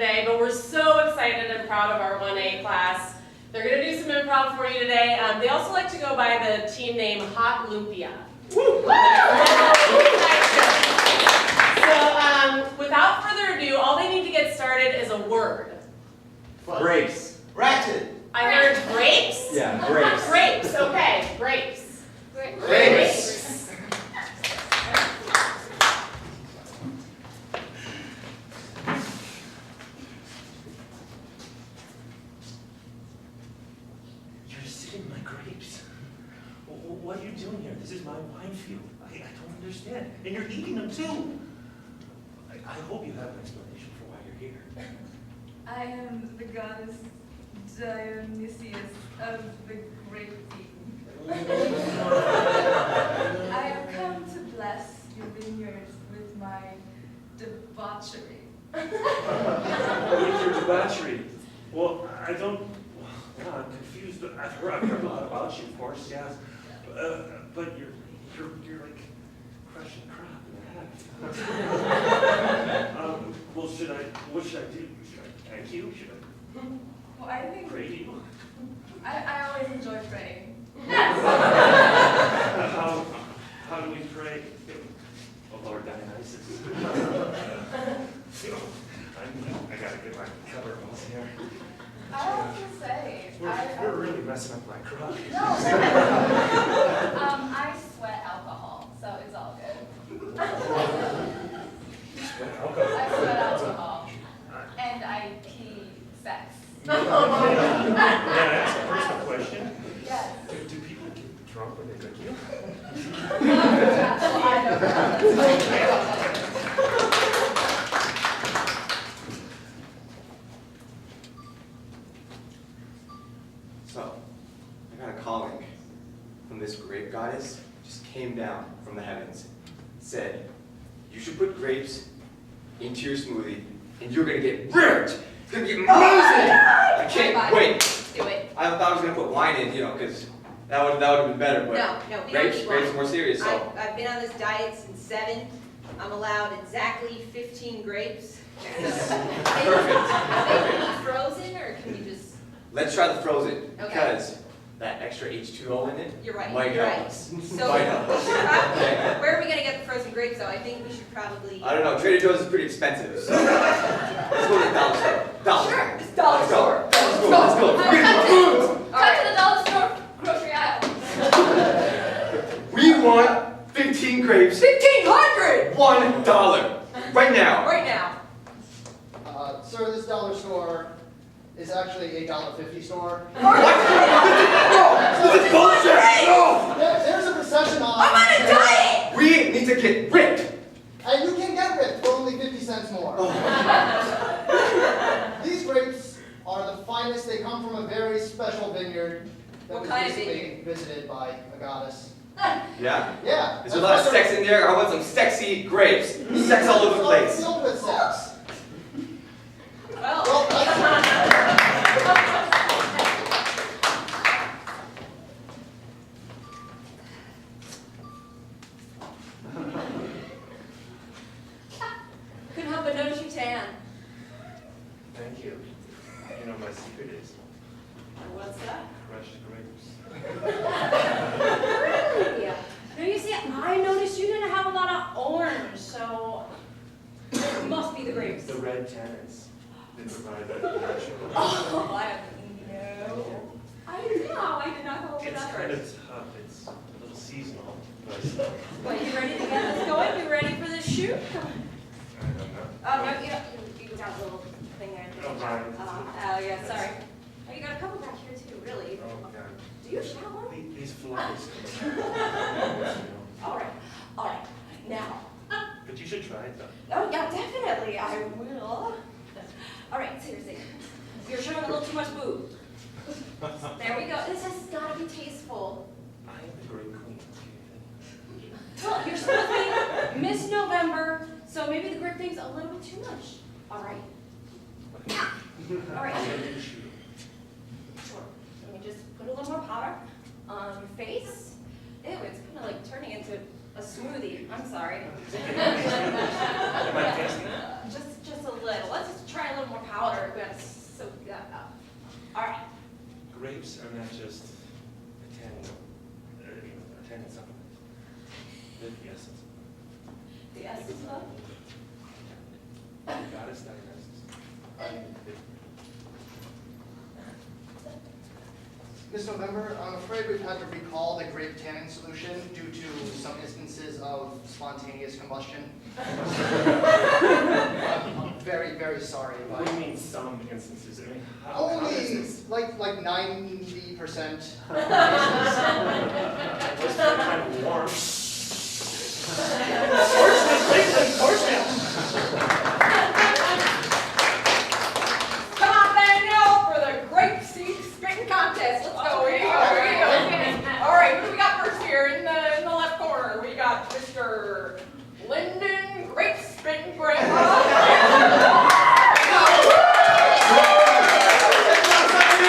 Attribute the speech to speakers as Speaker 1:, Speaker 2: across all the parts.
Speaker 1: today, but we're so excited and proud of our 1A class. They're going to do some improv for you today. They also like to go by the team name Hot Lumpia. Woo! So without further ado, all they need to get started is a word.
Speaker 2: Grapes.
Speaker 3: Ratchet.
Speaker 1: I heard grapes?
Speaker 2: Yeah, grapes.
Speaker 1: Grapes, okay, grapes.
Speaker 3: Grapes.
Speaker 4: You're sitting my grapes. What are you doing here? This is my wine field. I don't understand. And you're eating them too. I hope you have an explanation for why you're here.
Speaker 5: I am the goddess Dionysius of the grape eating. I have come to bless your vineyards with my debauchery.
Speaker 4: With your debauchery. Well, I don't. Well, I'm confused. I've heard a lot about you, of course, yes. But you're like crushing crap in the head. Well, what should I do? Should I thank you? Should I
Speaker 5: Well, I think
Speaker 4: pray to you?
Speaker 5: I always enjoy praying.
Speaker 4: How do we pray? Oh, Lord Dionysus. I gotta get my coveralls here.
Speaker 5: I have to say,
Speaker 4: We're really messing up my crop.
Speaker 5: No. I sweat alcohol, so it's all good.
Speaker 4: Sweat
Speaker 5: I
Speaker 4: alcohol.
Speaker 5: sweat alcohol, and I pee sex.
Speaker 4: Yeah, that's a personal question.
Speaker 5: Yes.
Speaker 4: Do people get drunk when they drink you?
Speaker 5: Well, I don't know.
Speaker 3: So, I got a calling from this grape goddess. Just came down from the heavens. Said, you should put grapes into your smoothie, and you're gonna get ripped. It's gonna be amazing. I can't wait.
Speaker 6: Do it.
Speaker 3: I thought I was gonna put wine in, because that would have been better. But
Speaker 6: No, we don't
Speaker 3: grapes
Speaker 6: need
Speaker 3: are
Speaker 6: wine.
Speaker 3: more serious. So.
Speaker 6: I've been on this diet since 7. I'm allowed exactly 15 grapes. So,
Speaker 3: Perfect.
Speaker 6: Can they be frozen or can you just?
Speaker 3: Let's try the frozen
Speaker 6: Okay.
Speaker 3: because that extra H2O in it
Speaker 6: You're right.
Speaker 3: might
Speaker 6: You're
Speaker 3: help
Speaker 6: right.
Speaker 3: us.
Speaker 6: So
Speaker 3: Might help
Speaker 6: we
Speaker 3: us.
Speaker 6: should probably. Where are we gonna get the frozen grapes though? I think we should probably.
Speaker 3: I don't know. Trader Joe's is pretty expensive, so let's go to the dollar store. Dollar
Speaker 6: Sure.
Speaker 3: store.
Speaker 6: It's dollar
Speaker 3: Let's go.
Speaker 6: store.
Speaker 3: Let's go. Let's go.
Speaker 5: Cut
Speaker 3: Get the food.
Speaker 5: to the dollar store grocery aisle.
Speaker 3: We want 15 grapes.
Speaker 6: 1,500
Speaker 3: $1 right now.
Speaker 6: right now.
Speaker 7: Sir, this dollar store is actually a $1.50 store.
Speaker 3: What? No! This is bullshit! No!
Speaker 7: There's a recession on.
Speaker 6: I'm on a diet.
Speaker 3: We need to get ripped.
Speaker 7: And you can get ripped for only 50 cents more.
Speaker 3: Oh.
Speaker 7: These grapes are the finest. They come from a very special vineyard that
Speaker 6: What
Speaker 7: was
Speaker 6: kind of
Speaker 7: recently visited by a goddess.
Speaker 3: Yeah?
Speaker 7: Yeah.
Speaker 3: Is there a lot of sex in there? I want some sexy grapes. Sex all over the place.
Speaker 7: Filled with sex.
Speaker 6: Well,
Speaker 7: Well, that's
Speaker 6: couldn't help but notice you tan.
Speaker 4: Thank you. You know, my secret is
Speaker 6: What's that?
Speaker 4: crushed grapes.
Speaker 1: Really? No, you see, I noticed you didn't have a lot of orange, so it must be the grapes.
Speaker 4: The red tannins. They provide that natural.
Speaker 6: Oh, I
Speaker 1: I did not go over
Speaker 4: It's
Speaker 1: that
Speaker 4: kind
Speaker 1: first.
Speaker 4: of tough. It's a little seasonal, but
Speaker 1: Well, you ready to get this going? You ready for this shoot?
Speaker 4: I don't know.
Speaker 1: Oh, no, you got a little thing there.
Speaker 4: Oh, right.
Speaker 1: Oh, yeah, sorry. Oh, you got a couple back here too, really.
Speaker 4: Oh, God.
Speaker 1: Do you shower?
Speaker 4: These flies.
Speaker 1: All right, now.
Speaker 4: But you should try it though.
Speaker 1: Oh, yeah, definitely, I will. All right, seriously, you're showing a little too much boob. There we go, this has gotta be tasteful.
Speaker 4: I am the great queen.
Speaker 1: Well, you're supposed to be Miss November, so maybe the grip thing's a little bit too much. All right. All right. Sure. Let me just put a little more powder on your face. Ew, it's kind of like turning into a smoothie. I'm sorry.
Speaker 4: Am I tasting it?
Speaker 1: Just a little. Let's just try a little more powder. We gotta soak that up. All right.
Speaker 4: Grapes are not just a tannin supplement. They're the essence.
Speaker 1: The essence of?
Speaker 4: Goddess diagnosis.
Speaker 7: Ms. November, I'm afraid we've had to recall the grape tannin solution due to some instances of spontaneous combustion. I'm very, very sorry,
Speaker 4: What
Speaker 7: but
Speaker 4: do you mean some instances? I mean, how common is
Speaker 7: only
Speaker 4: this?
Speaker 7: like 90% cases.
Speaker 4: It's kind of warm. Horse
Speaker 6: Come on, Daniel, for the grape seed spitting contest. Let's go. Here you go. Here you go. All right, who do we got first here in the left corner? We got Mr. Lyndon Grape Spitting Grandpa.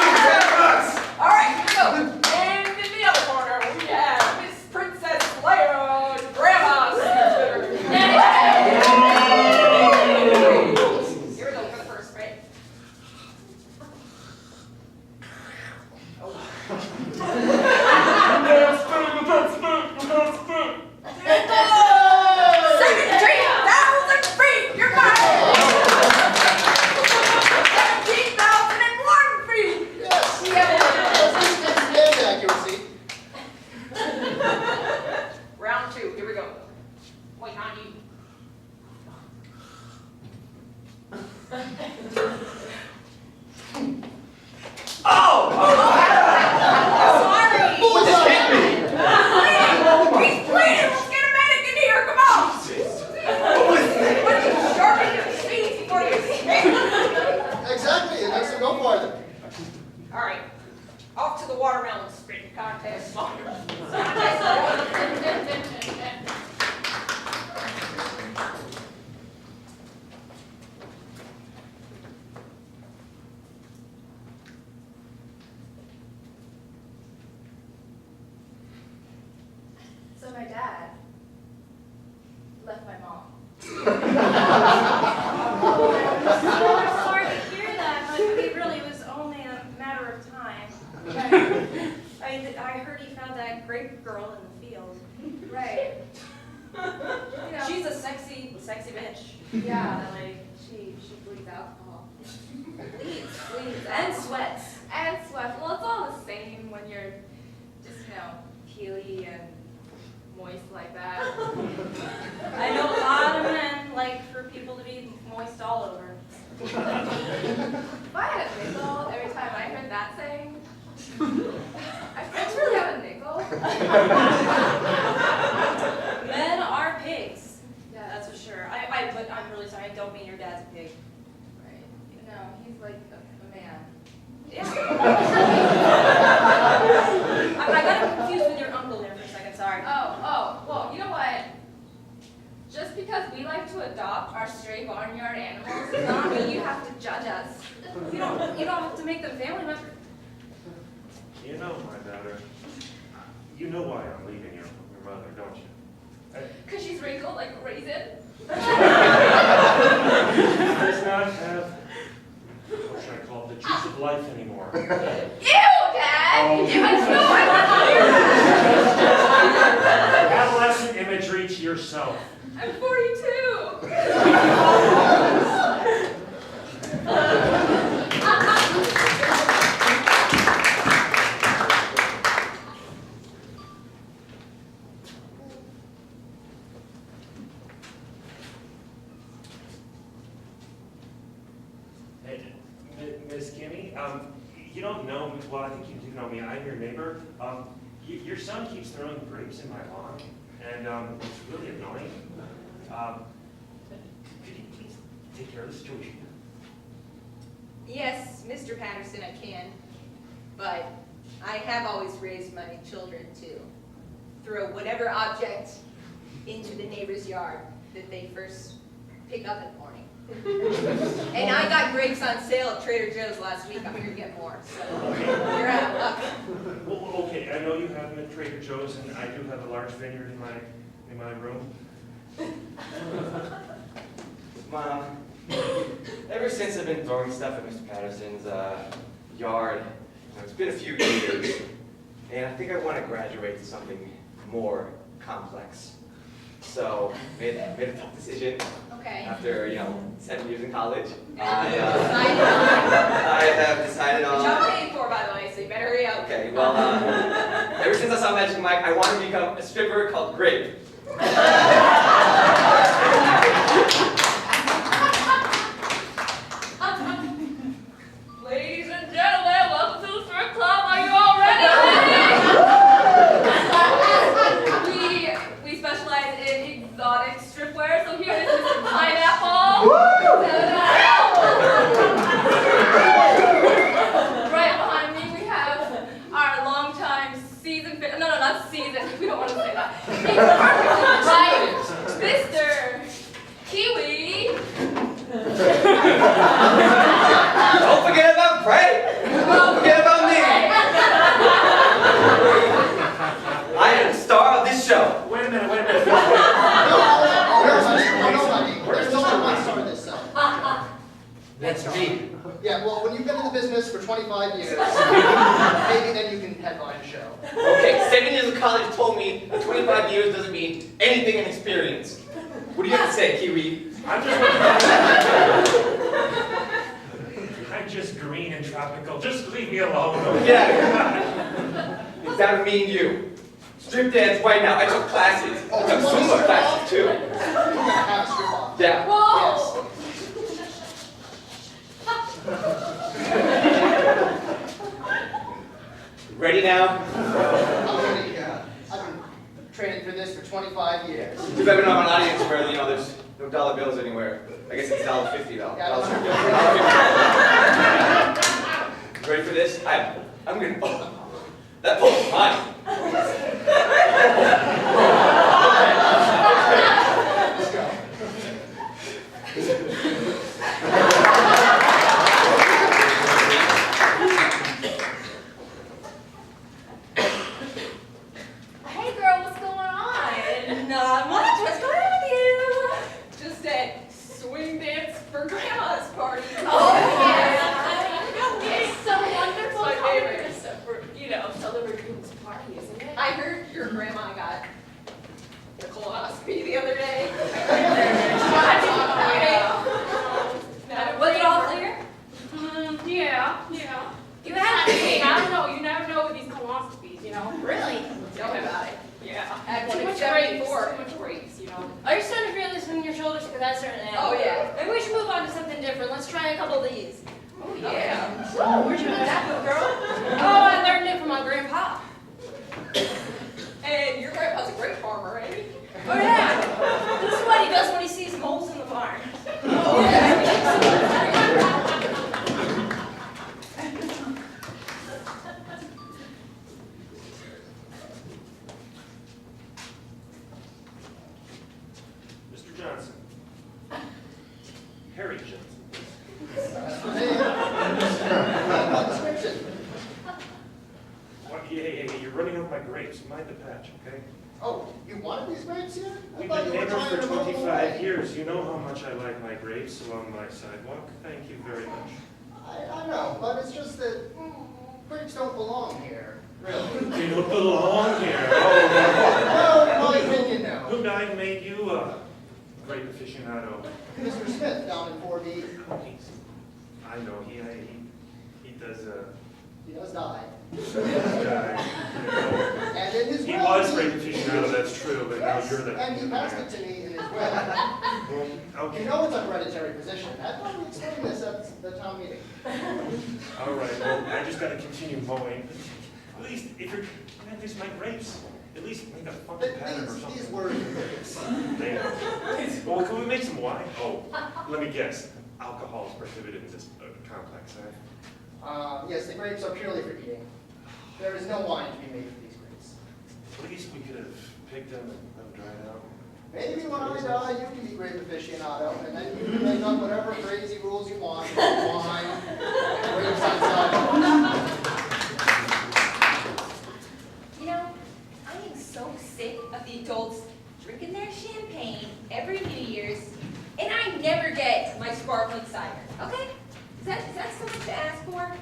Speaker 6: All right, here we go. And in the other corner, we have Miss Princess Leia's Grandma Seed Spitter. Here we go for the first spray. $17,000 feet, you're fine. 17,001 feet.
Speaker 7: Yes,
Speaker 6: Yeah.
Speaker 7: and accuracy.
Speaker 6: Round two, here we go. Wait on you. Sorry.
Speaker 7: What just hit me?
Speaker 6: He's bleeding. Let's get a medic in here. Come on. What did you sharpen your teeth before you speak?
Speaker 7: Exactly, it makes them go farther.
Speaker 6: All right. Off to the watermelon spitting contest.
Speaker 5: So my dad left my mom.
Speaker 1: I'm sorry to hear that, but it really was only a matter of time. I heard he found that grape girl in the field.
Speaker 5: Right. You know,
Speaker 1: She's a sexy bitch.
Speaker 5: yeah, like she bleeds alcohol.
Speaker 1: Bleeds, and sweats.
Speaker 5: And sweat. Well, it's all the same when you're just, peely and moist like that.
Speaker 1: I know a lot of men like for people to be moist all over.
Speaker 5: If I had a nickel every time I heard that saying, I friends really have a nickel.
Speaker 1: Men are pigs.
Speaker 5: Yeah,
Speaker 1: That's for sure. But I'm really sorry. I don't mean your dad's a pig.
Speaker 5: right. No, he's like a man.
Speaker 1: Yeah. I got him confused with your uncle there for a second. Sorry.
Speaker 5: Oh, well, you know what? Just because we like to adopt our stray barnyard animals does not mean you have to judge us.
Speaker 1: You don't have to make them family members.
Speaker 4: You know, my daughter, you know why I'm leaving your mother, don't you?
Speaker 5: Because she's wrinkled like a raisin.
Speaker 4: Does not have, what should I call it, the juice of life anymore.
Speaker 5: Ew, Dad!
Speaker 4: Oh.
Speaker 5: Ew, I want to hear that.
Speaker 4: Adolescent imagery to yourself.
Speaker 5: I'm 42.
Speaker 4: Hey, Miss Kimmy, you don't know me, well, I think you do know me, I'm your neighbor. Your son keeps throwing grapes in my lawn, and it's really annoying. Could you please take care of the situation?
Speaker 6: Yes, Mr. Patterson, I can. But I have always raised my children to throw whatever object into the neighbor's yard that they first pick up in the morning. And I got grapes on sale at Trader Joe's last week. I'm here to get more, so you're out of luck.
Speaker 4: Well, okay, I know you have them at Trader Joe's, and I do have a large vineyard in my room.
Speaker 3: Mom, Ever since I've been throwing stuff at Mr. Patterson's yard, it's been a few years, and I think I want to graduate to something more complex. So, made a tough decision.
Speaker 6: Okay.
Speaker 3: After, 7 years in college, I
Speaker 6: I
Speaker 3: have decided on...
Speaker 6: Job paid for, by the way, so you better hurry up.
Speaker 3: Okay, well, ever since I saw Magic Mike, I want to become a stripper called Grape.
Speaker 5: Ladies and gentlemen, welcome to the strip club. Are you all ready? We specialize in exotic stripwear, so here is Mr. Pineapple. Right behind me, we have our longtime seasoned no, not seasoned. We don't want to say that. Right, Mr. Kiwi.
Speaker 3: Don't forget about Prey! Don't forget about me! I am the star of this show.
Speaker 4: Wait a minute.
Speaker 7: There's no one wants to start this cell.
Speaker 2: That's me.
Speaker 7: Yeah, well, when you've been in the business for 25 years, maybe then you can headline a show.
Speaker 3: Okay, 7 years of college told me that 25 years doesn't mean anything in experience. What do you have to say, Kiwi?
Speaker 4: I'm just green and tropical. Just leave me alone.
Speaker 3: Get out of here. It's down to me and you. Strip dance right now. I took classes. I took Zumba classes too.
Speaker 7: We're gonna have a strip off.
Speaker 3: Yeah.
Speaker 5: Whoa!
Speaker 3: Ready now?
Speaker 7: I've been training for this for 25 years.
Speaker 3: Because I've been on an audience where, there's no dollar bills anywhere. I guess it's $1.50 though.
Speaker 7: Yeah, I
Speaker 3: $1.50. Ready for this? I'm gonna, that pole's mine.
Speaker 7: Let's go.
Speaker 5: Hey girl, what's going on? Not much. What's going on with you?
Speaker 6: Just at swing dance for grandma's party.
Speaker 5: Oh yeah. It's so wonderful.
Speaker 6: It's my favorite.
Speaker 5: Celebrating this party, isn't it?
Speaker 6: I heard your grandma got a colonoscopy the other day.
Speaker 5: Was it all clear? Yeah. You had to be. I don't know. You never know with these colonoscopies, Really?
Speaker 6: Tell me about it.
Speaker 5: Yeah.
Speaker 6: I had one
Speaker 5: Too
Speaker 6: at
Speaker 5: much grapes.
Speaker 6: 74.
Speaker 5: Too much grapes, Are you starting to feel this in your shoulders? Because I certainly am.
Speaker 6: Oh, yeah.
Speaker 5: Maybe we should move on to something different. Let's try a couple of these.
Speaker 6: Oh, yeah.
Speaker 5: Oh, where'd you learn that book, girl? Oh, I learned it from my grandpa.
Speaker 6: And your grandpa's a great farmer, ain't he?
Speaker 5: Oh, yeah. This is what he does when he sees moles in the barn.
Speaker 6: Oh, yeah.
Speaker 4: Mr. Johnson. Harry Johnson.
Speaker 7: Description.
Speaker 4: What? Hey, you're running off my grapes. Mind the patch, okay?
Speaker 7: Oh, you wanted these grapes here? I
Speaker 4: We've
Speaker 7: thought
Speaker 4: been
Speaker 7: you were
Speaker 4: neighbors
Speaker 7: trying
Speaker 4: for
Speaker 7: to move
Speaker 4: 25
Speaker 7: away.
Speaker 4: years. You know how much I like my grapes along my sidewalk. Thank you very much.
Speaker 7: I know, but it's just that grapes don't belong here, really.
Speaker 4: They don't belong here. Oh,
Speaker 7: Well, in my opinion,
Speaker 4: no.
Speaker 7: no.
Speaker 4: Who died made you a grape aficionado?
Speaker 7: Mr. Smith down in 4B,
Speaker 4: I know, he does,
Speaker 7: he does die.
Speaker 4: he does die.
Speaker 7: And in his
Speaker 4: He
Speaker 7: will,
Speaker 4: was grape aficionado, that's true, but now
Speaker 7: Yes,
Speaker 4: you're the.
Speaker 7: and he passed it to me in his will.
Speaker 4: Well,
Speaker 7: You
Speaker 4: okay.
Speaker 7: know it's a hereditary position. I thought we explained this at the town meeting.
Speaker 4: All right, well, I just gotta continue mowing. At least, if you're gonna do my grapes, at least make a funky pattern or something.
Speaker 7: These were grapes.
Speaker 4: Damn. Well, can we make some wine? Oh, let me guess. Alcohol is prohibited in this complex, eh?
Speaker 7: Yes, the grapes are purely for eating. There is no wine to be made with these grapes.
Speaker 4: At least we could have picked them and let them dry out.
Speaker 7: Maybe when I die, you can be grape aficionado, and then you can make up whatever crazy rules you want. Wine, grapes outside.
Speaker 6: I am so sick of the adults drinking their champagne every New Year's, and I never get my sparkling cider. Okay? Is that so much to ask for?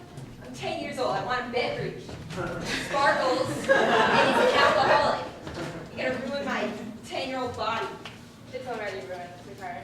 Speaker 6: I'm 10 years old. I want a beverage. Sparkles. And he's an alcoholic. You're gonna ruin my 10-year-old body.
Speaker 5: It's already ruined, sweetheart.